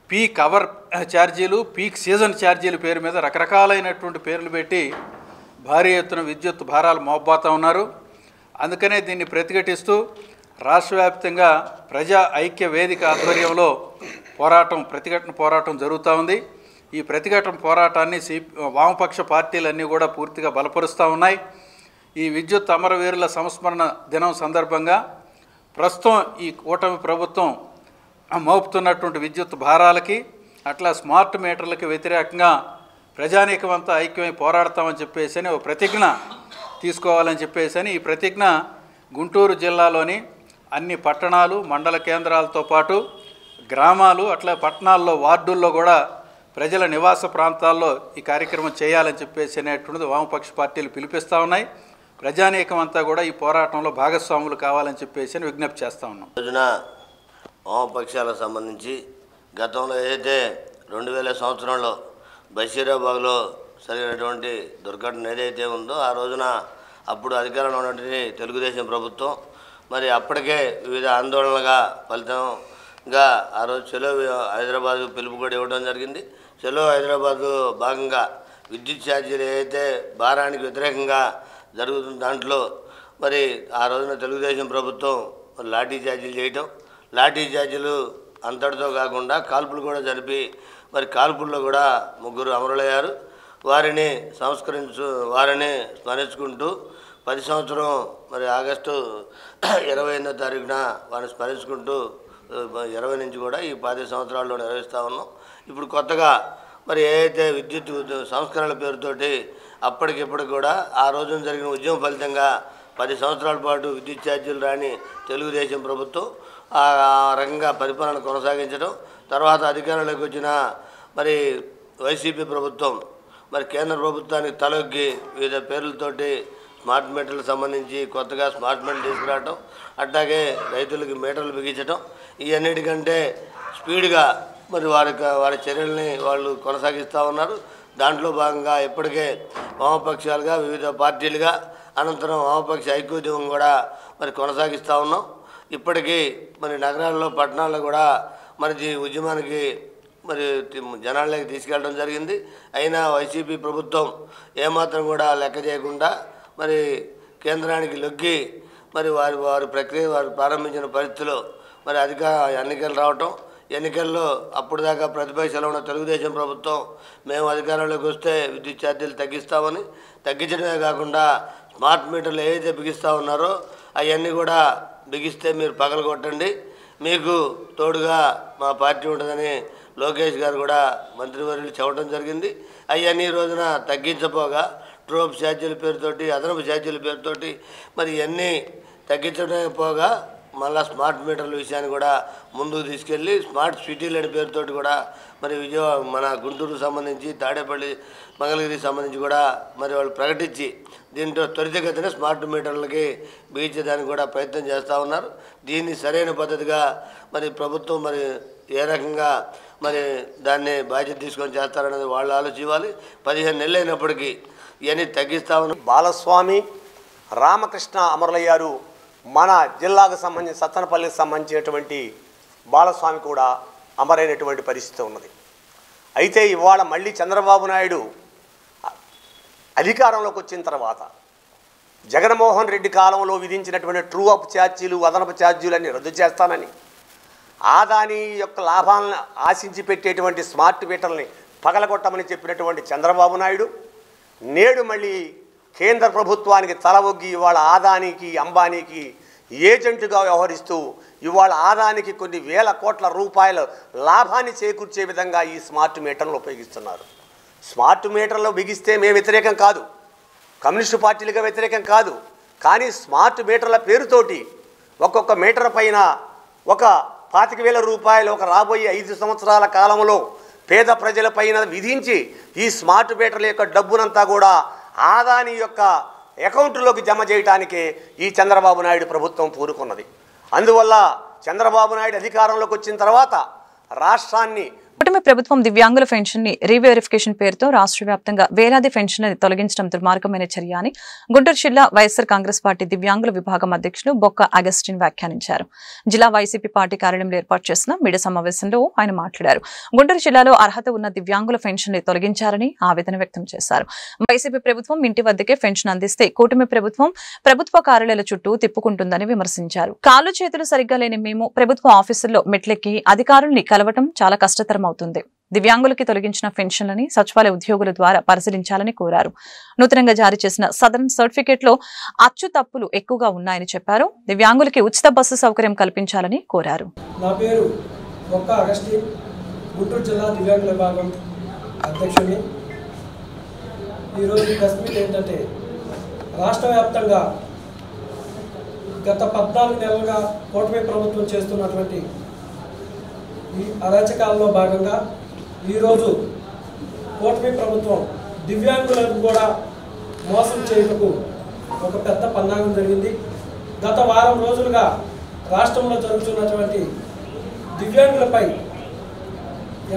పీక్ అవర్ ఛార్జీలు, పీక్ సీజన్ ఛార్జీల పేరు మీద రకరకాలైనటువంటి పేర్లు పెట్టి భారీ ఎత్తున విద్యుత్ భారాలు మోపబోతా ఉన్నారు. అందుకనే దీన్ని ప్రతిఘటిస్తూ రాష్ట్ర వ్యాప్తంగా ప్రజా ఐక్య వేదిక ఆధ్వర్యంలో ప్రతిఘటన పోరాటం జరుగుతూ ఉంది. ఈ ప్రతిఘటన పోరాటాన్ని వామపక్ష పార్టీలన్నీ కూడా పూర్తిగా బలపరుస్తూ ఉన్నాయి. ఈ విద్యుత్ అమరవీరుల సంస్మరణ దినం సందర్భంగా ప్రస్తుతం ఈ కూటమి ప్రభుత్వం మోపుతున్నటువంటి విద్యుత్ భారాలకి, అట్లా స్మార్ట్ మీటర్లకి వ్యతిరేకంగా ప్రజానీకమంతా ఐక్యమై పోరాడతామని చెప్పేసి ఒక ప్రతిజ్ఞ తీసుకోవాలని చెప్పేసి ఈ ప్రతిజ్ఞ గుంటూరు జిల్లాలోని అన్ని పట్టణాలు, మండల కేంద్రాలతో పాటు గ్రామాలు, అట్లా పట్టణాల్లో, వార్డుల్లో కూడా ప్రజల నివాస ప్రాంతాల్లో ఈ కార్యక్రమం చేయాలని చెప్పేసి అనేటువంటిది వామపక్ష పార్టీలు పిలిపిస్తూ ఉన్నాయి. ప్రజానీకం అంతా కూడా ఈ పోరాటంలో భాగస్వాములు కావాలని చెప్పేసి విజ్ఞప్తి చేస్తూ ఉన్నాం. రోజున వామపక్షాలకు సంబంధించి గతంలో ఏదైతే 2000 సంవత్సరంలో బషీరాబాద్లో జరిగినటువంటి దుర్ఘటన ఏదైతే ఉందో ఆ రోజున అప్పుడు అధికారంలో ఉన్నటువంటి తెలుగుదేశం ప్రభుత్వం మరి అప్పటికే వివిధ ఆందోళనలుగా ఫలితంగా ఆ రోజు చలో హైదరాబాద్ పిలుపు కూడా ఇవ్వడం జరిగింది. చలో హైదరాబాద్ భాగంగా విద్యుత్ ఛార్జీలు ఏదైతే భారానికి వ్యతిరేకంగా జరుగుతున్న దాంట్లో మరి ఆ రోజున తెలుగుదేశం ప్రభుత్వం లాఠీ ఛార్జీలు చేయటం, లాఠీ ఛార్జీలు అంతటితో కాకుండా కాల్పులు కూడా జరిపి మరి కాల్పుల్లో కూడా 3 అమరులయ్యారు. వారిని స్మరించుకుంటూ 10 సంవత్సరం మరి ఆగస్టు 28వ తారీఖున వారిని స్మరించుకుంటూ 20 నుంచి కూడా ఈ 10 సంవత్సరాల్లో నిర్వహిస్తూ ఉన్నాం. ఇప్పుడు కొత్తగా మరి ఏదైతే విద్యుత్ సంస్కరణల పేరుతోటి అప్పటికిప్పటికి కూడా ఆ రోజున జరిగిన ఉద్యమం ఫలితంగా 10 సంవత్సరాల పాటు విద్యుత్ ఛార్జీలు రాని తెలుగుదేశం ప్రభుత్వం ఆ రకంగా పరిపాలన కొనసాగించడం, తర్వాత అధికారంలోకి వచ్చిన మరి వైసీపీ ప్రభుత్వం మరి కేంద్ర ప్రభుత్వానికి తలొగ్గి వివిధ పేర్లతోటి స్మార్ట్ మీటర్లకు సంబంధించి కొత్తగా స్మార్ట్ మీటర్లు తీసుకురావటం, అట్లాగే రైతులకి మీటర్లు బిగించడం, ఇవన్నిటికంటే స్పీడ్గా మరి వారి చర్యల్ని వాళ్ళు కొనసాగిస్తూ ఉన్నారు. దాంట్లో భాగంగా ఇప్పటికే వామపక్షాలుగా వివిధ పార్టీలుగా అనంతరం వామపక్ష ఐక్యోద్యమం కూడా మరి కొనసాగిస్తూ ఉన్నాం. ఇప్పటికీ మరి నగరాల్లో పట్టణాల్లో కూడా మరి ఈ ఉద్యమానికి మరి జనాల్లోకి తీసుకెళ్ళడం జరిగింది. అయినా వైసీపీ ప్రభుత్వం ఏమాత్రం కూడా లెక్క చేయకుండా మరి కేంద్రానికి లొగ్గి మరి వారి ప్రక్రియ వారు ప్రారంభించిన పరిస్థితిలో మరి ఎన్నికలు రావటం, ఎన్నికల్లో అప్పుడు దాకా ప్రతిపక్షంలో ఉన్న తెలుగుదేశం ప్రభుత్వం మేము అధికారంలోకి వస్తే విద్యుత్ ఛార్జీలు తగ్గిస్తామని, తగ్గించడమే కాకుండా స్మార్ట్ మీటర్లు ఏదైతే బిగిస్తూ ఉన్నారో అవన్నీ కూడా బిగిస్తే మీరు పగలగొట్టండి, మీకు తోడుగా మా పార్టీ ఉంటుందని లోకేష్ గారు కూడా మంత్రివర్యులు చెప్పడం జరిగింది. అవన్నీ రోజున తగ్గించపోగా ట్రోప్ ఛార్జీల పేరుతోటి, అదనపు ఛార్జీల పేరుతోటి మరి ఇవన్నీ తగ్గించడమే పోగా మళ్ళీ స్మార్ట్ మీటర్ల విషయాన్ని కూడా ముందుకు తీసుకెళ్ళి స్మార్ట్ సిటీలు అనే పేరుతోటి కూడా మరి మన గుంటూరుకు సంబంధించి తాడేపల్లి మంగళగిరికి సంబంధించి కూడా మరి వాళ్ళు ప్రకటించి దీంట్లో త్వరితగతిన స్మార్ట్ మీటర్లకి బిగించడానికి కూడా ప్రయత్నం చేస్తూ ఉన్నారు. దీన్ని సరైన పద్ధతిగా మరి ప్రభుత్వం మరి ఏ రకంగా మరి దాన్ని బాధ్యత తీసుకొని చేస్తారనేది వాళ్ళు ఆలోచించాలి. 15 నెలలు అయినప్పటికీ ఇవన్నీ తగ్గిస్తా ఉన్నారు. బాలస్వామి రామకృష్ణ అమరులయ్యారు. మన జిల్లాకు సంబంధించి సత్తెనపల్లికి సంబంధించినటువంటి బాలస్వామి కూడా అమరైనటువంటి పరిస్థితి ఉన్నది. అయితే ఇవాళ మళ్ళీ చంద్రబాబు నాయుడు అధికారంలోకి వచ్చిన తర్వాత జగన్మోహన్ రెడ్డి కాలంలో విధించినటువంటి ట్రూ అప్ ఛార్జీలు, అదనపు ఛార్జీలన్నీ రద్దు చేస్తానని, ఆదాని యొక్క లాభాలను ఆశించి పెట్టేటువంటి స్మార్ట్ మీటర్ని పగలగొట్టమని చెప్పినటువంటి చంద్రబాబు నాయుడు నేడు మళ్ళీ కేంద్ర ప్రభుత్వానికి తల ఒగ్గి ఇవాళ ఆదానికి, అంబానీకి ఏజెంటుగా వ్యవహరిస్తూ ఇవాళ ఆదానికి కొన్ని వేల కోట్ల రూపాయల లాభాన్ని చేకూర్చే విధంగా ఈ స్మార్ట్ మీటర్లు ఉపయోగిస్తున్నారు. స్మార్ట్ మీటర్లు బిగిస్తే మేము వ్యతిరేకం కాదు, కమ్యూనిస్టు పార్టీలుగా వ్యతిరేకం కాదు. కానీ స్మార్ట్ మీటర్ల పేరుతోటి ఒక్కొక్క మీటర్ పైన ఒక 25,000 రూపాయలు ఒక రాబోయే 5 సంవత్సరాల కాలంలో పేద ప్రజలపైన విధించి ఈ స్మార్ట్ మీటర్ల యొక్క డబ్బునంతా కూడా ఆదాని యొక్క అకౌంట్లోకి జమ చేయడానికే ఈ చంద్రబాబు నాయుడు ప్రభుత్వం పూనుకున్నది. అందువల్ల చంద్రబాబు నాయుడు అధికారంలోకి వచ్చిన తర్వాత రాష్ట్రాన్ని కూటమి ప్రభుత్వం దివ్యాంగుల పెన్షన్ ని రీవెరిఫికేషన్ పేరుతో రాష్ట్ర వ్యాప్తంగా వేలాది పెన్షన్లను తొలగించడం దుర్మార్గమైన చర్య అని గుంటూరు జిల్లా వైఎస్ఆర్ కాంగ్రెస్ పార్టీ దివ్యాంగుల విభాగం అధ్యక్షులు బొక్క అగస్టిన్ వ్యాఖ్యానించారు. జిల్లా వైసీపీ పార్టీ కార్యాలయంలో ఏర్పాటు చేసిన మీడియా సమావేశంలో ఆయన మాట్లాడారు. గుంటూరు జిల్లాలో అర్హత ఉన్న దివ్యాంగుల పెన్షన్ ని తొలగించారని ఆవేదన వ్యక్తం చేశారు. వైసీపీ ప్రభుత్వం ఇంటి వద్దకే పెన్షన్ అందిస్తే కూటమి ప్రభుత్వం ప్రభుత్వ కార్యాలయాల చుట్టూ తిప్పుకుంటుందని విమర్శించారు. కాళ్ళు చేతులు సరిగ్గా లేని మేము ప్రభుత్వ ఆఫీసుల్లో మెట్లెక్కి అధికారుల్ని కలవటం చాలా కష్టతరం అవుతుంది. దివ్యాంగులకి తొలగించిన పెన్షన్లని సచివాలయ ఉద్యోగుల ద్వారా పరిశీలించాలని కోరారు. నూతనంగా జారీ చేసిన సదరన్ సర్టిఫికేట్ లో అచ్చు తప్పులు ఎక్కువగా ఉన్నాయని చెప్పారు. దివ్యాంగులకి ఉచిత బస్సు సౌకర్యం కల్పించాలని కోరారు. నా పేరు బొక్క అగస్టిన్, గుంటూరు జిల్లా దివ్యాంగుల విభాగం అధ్యక్షుడిని. ఈరోజు ప్రెస్ మీట్ ఏంటంటే రాష్ట్ర వ్యాప్తంగా గత 14 నెలలుగా కూటమి ప్రభుత్వం చేస్తున్నటువంటి ఈ అరాచకాల్లో భాగంగా ఈరోజు కూటమి ప్రభుత్వం దివ్యాంగులకు కూడా మోసం చేయటకు ఒక పెద్ద పన్నాగం జరిగింది. గత వారం రోజులుగా రాష్ట్రంలో జరుగుతున్నటువంటి దివ్యాంగులపై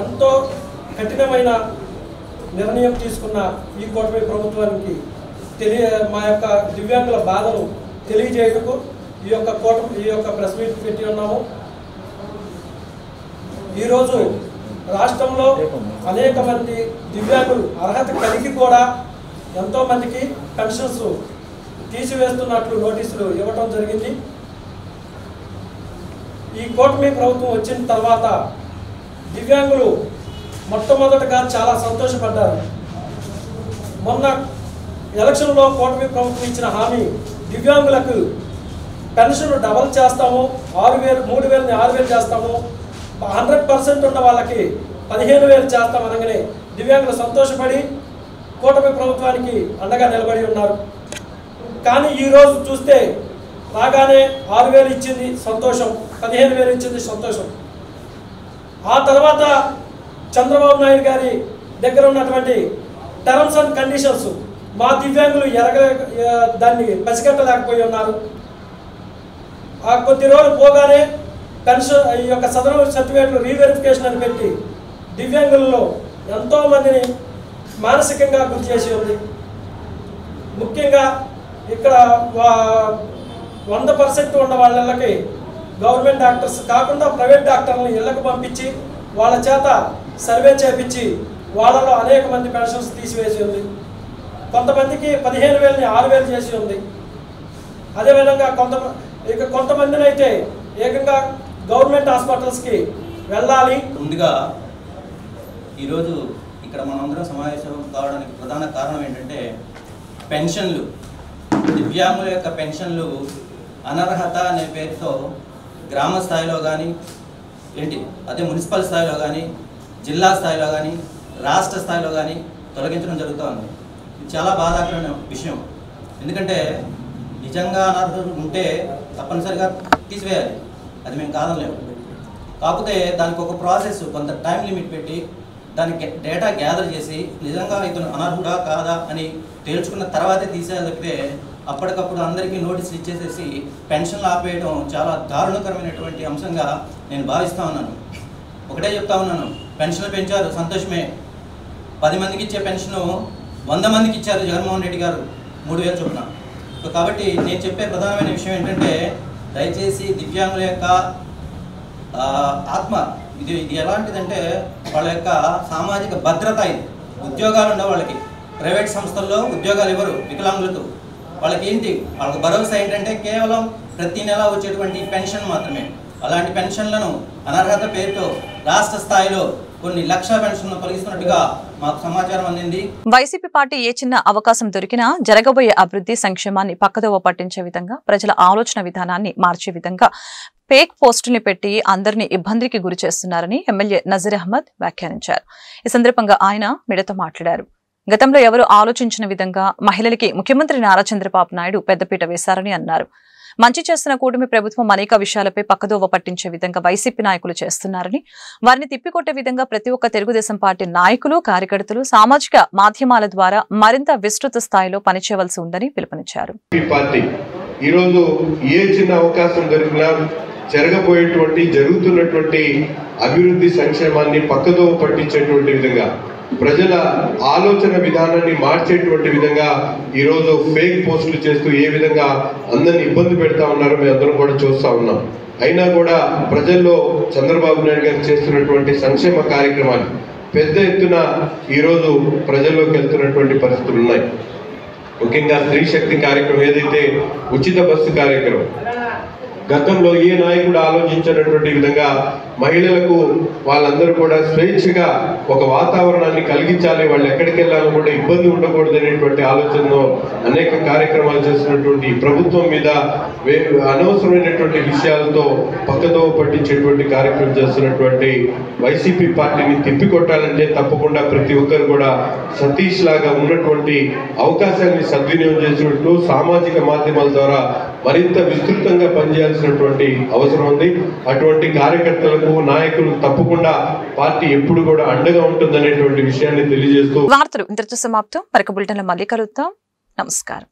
ఎంతో కఠినమైన నిర్ణయం తీసుకున్న ఈ కూటమి ప్రభుత్వానికి మా యొక్క దివ్యాంగుల బాధను తెలియజేయటకు ఈ యొక్క ప్రెస్ మీట్ పెట్టి ఉన్నాము. ఈరోజు రాష్ట్రంలో అనేక మంది దివ్యాంగులు అర్హత కలిగి కూడా ఎంతోమందికి పెన్షన్స్ తీసివేస్తున్నట్లు నోటీసులు ఇవ్వటం జరిగింది. ఈ కూటమి ప్రభుత్వం వచ్చిన తర్వాత దివ్యాంగులు మొట్టమొదటగా చాలా సంతోషపడ్డారు. మొన్న ఎలక్షన్లో కూటమి ప్రభుత్వం ఇచ్చిన హామీ దివ్యాంగులకు పెన్షన్ డబల్ చేస్తాము, 6,000 3,000ని 6,000 చేస్తాము, 100% ఉన్న వాళ్ళకి 15,000 చేస్తాం అనగానే దివ్యాంగులు సంతోషపడి కూటమి ప్రభుత్వానికి అండగా నిలబడి ఉన్నారు. కానీ ఈరోజు చూస్తే రాగానే 6,000 ఇచ్చింది సంతోషం, 15,000 ఇచ్చింది సంతోషం. ఆ తర్వాత చంద్రబాబు నాయుడు గారి దగ్గర ఉన్నటువంటి టర్మ్స్ అండ్ కండిషన్స్ మా దివ్యాంగులు దాన్ని పసిగట్టలేకపోయి ఉన్నారు. ఆ కొద్ది రోజులు పోగానే పెన్షన్ ఈ యొక్క సదరన్ సర్టిఫికేట్లు రీవెరిఫికేషన్ అని పెట్టి దివ్యాంగులలో ఎంతోమందిని మానసికంగా గుర్తు చేసి ఉంది. ముఖ్యంగా ఇక్కడ 100% ఉన్న వాళ్ళకి గవర్నమెంట్ డాక్టర్స్ కాకుండా ప్రైవేట్ డాక్టర్లను ఇళ్లకు పంపించి వాళ్ళ చేత సర్వే చేపించి వాళ్ళలో అనేక మంది పెన్షన్స్ తీసివేసి ఉంది. కొంతమందికి 15,000ని 6,000 చేసి ఉంది. అదేవిధంగా కొంతమందిని అయితే ఏకంగా గవర్నమెంట్ హాస్పిటల్స్కి వెళ్ళాలి. ముందుగా ఈరోజు ఇక్కడ మనందరం సమావేశం కావడానికి ప్రధాన కారణం ఏంటంటే పెన్షన్లు, దివ్యాంగుల యొక్క పెన్షన్లు అనర్హత అనే పేరుతో గ్రామ స్థాయిలో కానీ అదే మున్సిపల్ స్థాయిలో కానీ జిల్లా స్థాయిలో కానీ రాష్ట్ర స్థాయిలో కానీ తొలగించడం జరుగుతూ ఉంది. ఇది చాలా బాధాకరమైన విషయం. ఎందుకంటే నిజంగా అనర్హత ఉంటే తప్పనిసరిగా తీసివేయాలి, అది మేము కాదనలేము. కాకపోతే దానికి ఒక ప్రాసెస్, కొంత టైం లిమిట్ పెట్టి దానికి డేటా గ్యాదర్ చేసి నిజంగా ఇతను అనర్హుడా కాదా అని తేల్చుకున్న తర్వాతే తీసేయాలితే అప్పటికప్పుడు అందరికీ నోటీసులు ఇచ్చేసేసి పెన్షన్లు ఆపేయడం చాలా దారుణకరమైనటువంటి అంశంగా నేను భావిస్తూ ఉన్నాను. ఒకటే చెప్తా ఉన్నాను, పెన్షన్లు పెంచారు, సంతోషమే. 10 మందికి ఇచ్చే పెన్షను 100 మందికి ఇచ్చారు జగన్మోహన్ రెడ్డి గారు 3,000 చొప్పున. సో కాబట్టి నేను చెప్పే ప్రధానమైన విషయం ఏంటంటే దయచేసి దివ్యాంగుల యొక్క ఆత్మ ఇది ఎలాంటిదంటే వాళ్ళ యొక్క సామాజిక భద్రత. ఇది ఉద్యోగాలు ఉండవు వాళ్ళకి, ప్రైవేట్ సంస్థల్లో ఉద్యోగాలు ఇవ్వరు వికలాంగులకు. వాళ్ళకి వాళ్ళకి భరోసా ఏంటంటే కేవలం ప్రతి నెల వచ్చేటువంటి పెన్షన్ మాత్రమే. అలాంటి పెన్షన్లను అనర్హత పేరుతో రాష్ట్ర స్థాయిలో కొన్ని లక్షల పెన్షన్లు తొలగిస్తున్నట్టుగా మాకు సమాచారం అందింది. వైసీపీ పార్టీ ఏ చిన్న అవకాశం దొరికినా జరగబోయే అభివృద్ధి సంక్షేమాన్ని పక్కదోవ పట్టించే విధంగా, ప్రజల ఆలోచన విధానాన్ని మార్చే విధంగా ఫేక్ పోస్టుల్ని పెట్టి అందరినీ ఇబ్బందికి గురి చేస్తున్నారని ఎమ్మెల్యే నజీర్ అహ్మద్ వ్యాఖ్యానించారు. ఈ సందర్భంగా ఆయన మీడియాతో మాట్లాడారు. గతంలో ఎవరు ఆలోచించిన విధంగా మహిళలకి ముఖ్యమంత్రి నారా చంద్రబాబు నాయుడు పెద్దపీట వేశారని అన్నారు. మంచి చేస్తున్న కూటమి ప్రభుత్వం అనేక విషయాలపై పక్కదోవ పట్టించే విధంగా వైసీపీ నాయకులు చేస్తున్నారని, వారిని తిప్పికొట్టే విధంగా ప్రతి ఒక్క తెలుగుదేశం పార్టీ నాయకులు, కార్యకర్తలు సామాజిక మాధ్యమాల ద్వారా మరింత విస్తృత స్థాయిలో పనిచేయవలసి ఉందని పిలుపునిచ్చారు. ఈరోజు ఏ చిన్న అవకాశం దొరికినా జరుగుతున్నటువంటి అభివృద్ధి సంక్షేమాన్ని పక్కదోవ పట్టించేటువంటి విధంగా, ప్రజల ఆలోచన విధానాన్ని మార్చేటువంటి విధంగా ఈరోజు ఫేక్ పోస్టులు చేస్తూ ఏ విధంగా అందరిని ఇబ్బంది పెడతా ఉన్నారో మేము అందరం కూడా చూస్తూ ఉన్నాం. అయినా కూడా ప్రజల్లో చంద్రబాబు నాయుడు గారు చేస్తున్నటువంటి సంక్షేమ కార్యక్రమాలు పెద్ద ఎత్తున ఈరోజు ప్రజల్లోకి వెళ్తున్నటువంటి పరిస్థితులు ఉన్నాయి. ముఖ్యంగా స్త్రీ శక్తి కార్యక్రమం, ఏదైతే ఉచిత బస్సు కార్యక్రమం, గతంలో ఏ నాయకుడు ఆలోచించినటువంటి విధంగా మహిళలకు వాళ్ళందరూ కూడా స్వేచ్ఛగా ఒక వాతావరణాన్ని కలిగించాలి, వాళ్ళు ఎక్కడికి వెళ్ళాలో కూడా ఇబ్బంది ఉండకూడదు అనేటువంటి ఆలోచనలో అనేక కార్యక్రమాలు చేస్తున్నటువంటి ప్రభుత్వం మీద అనవసరమైనటువంటి విషయాలతో పక్కదోవ పట్టించేటువంటి కార్యక్రమం చేస్తున్నటువంటి వైసీపీ పార్టీని తిప్పికొట్టాలంటే తప్పకుండా ప్రతి ఒక్కరు కూడా సతీష్ లాగా ఉన్నటువంటి అవకాశాన్ని సద్వినియోగం చేసినట్టు సామాజిక మాధ్యమాల ద్వారా మరింత విస్తృతంగా పనిచేయాల్సినటువంటి అవసరం ఉంది. అటువంటి కార్యకర్తలకు, నాయకులకు తప్పకుండా పార్టీ ఎప్పుడు కూడా అండగా ఉంటుందనేటువంటి విషయాన్ని తెలియజేస్తూ వార్తలు ఇంతటితో సమాప్తం. మరొక బులెటిన్లో మళ్ళీ కలుద్దాం. నమస్కారం.